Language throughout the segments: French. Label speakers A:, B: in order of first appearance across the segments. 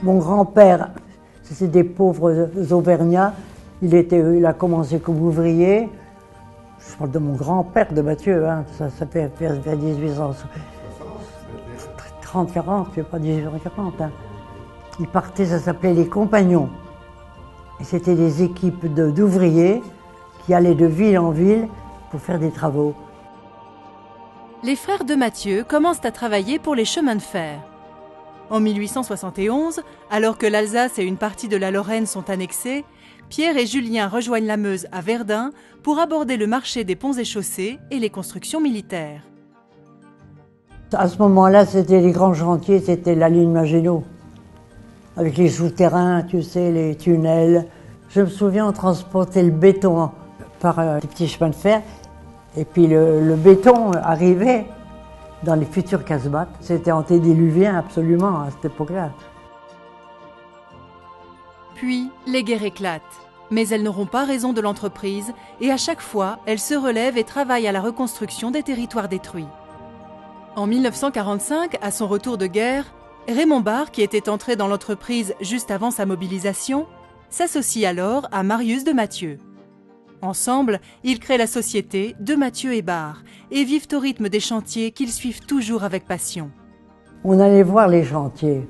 A: Mon grand-père, c'était des pauvres Auvergnats. Il a commencé comme ouvrier. Je parle de mon grand-père, de Mathieu, hein. Ça fait vers 1830-40, je ne sais pas 1840. Hein. Il partait, ça s'appelait les Compagnons. Et c'était des équipes d'ouvriers qui allaient de ville en ville pour faire des travaux.
B: Les frères de Mathieu commencent à travailler pour les chemins de fer. En 1871, alors que l'Alsace et une partie de la Lorraine sont annexées, Pierre et Julien rejoignent la Meuse à Verdun pour aborder le marché des ponts et chaussées et les constructions militaires.
A: À ce moment-là, c'était les grands chantiers, c'était la ligne Maginot. Avec les souterrains, tu sais, les tunnels. Je me souviens, on transportait le béton par des petits chemins de fer. Et puis le béton arrivait dans les futurs casemates. C'était antédiluvien absolument à cette époque-là.
B: Puis, les guerres éclatent. Mais elles n'auront pas raison de l'entreprise et à chaque fois, elles se relèvent et travaillent à la reconstruction des territoires détruits. En 1945, à son retour de guerre, Raymond Barre, qui était entré dans l'entreprise juste avant sa mobilisation, s'associe alors à Marius de Mathieu. Ensemble, ils créent la société de Mathieu et Barre et vivent au rythme des chantiers qu'ils suivent toujours avec passion.
A: On allait voir les chantiers.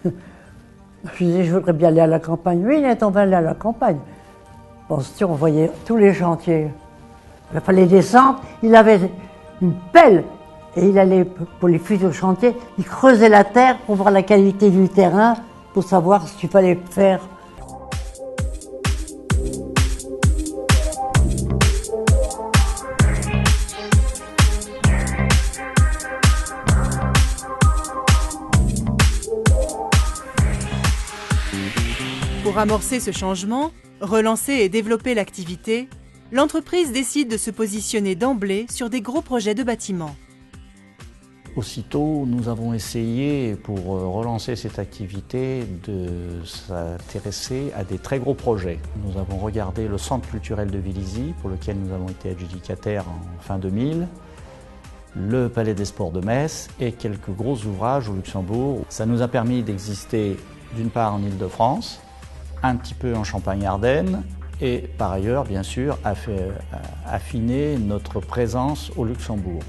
A: Je disais, je voudrais bien aller à la campagne. Oui, on va aller à la campagne. Bon, on voyait tous les chantiers. Il fallait descendre. Il avait une pelle et il allait pour les futurs chantiers. Il creusait la terre pour voir la qualité du terrain, pour savoir ce qu'il fallait faire.
B: Pour amorcer ce changement, relancer et développer l'activité, l'entreprise décide de se positionner d'emblée sur des gros projets de bâtiments.
C: Aussitôt, nous avons essayé, pour relancer cette activité, de s'intéresser à des très gros projets. Nous avons regardé le centre culturel de Vélizy, pour lequel nous avons été adjudicataires en fin 2000, le Palais des Sports de Metz et quelques gros ouvrages au Luxembourg. Ça nous a permis d'exister d'une part en Île-de-France, un petit peu en Champagne-Ardenne et par ailleurs, bien sûr, affiner notre présence au Luxembourg.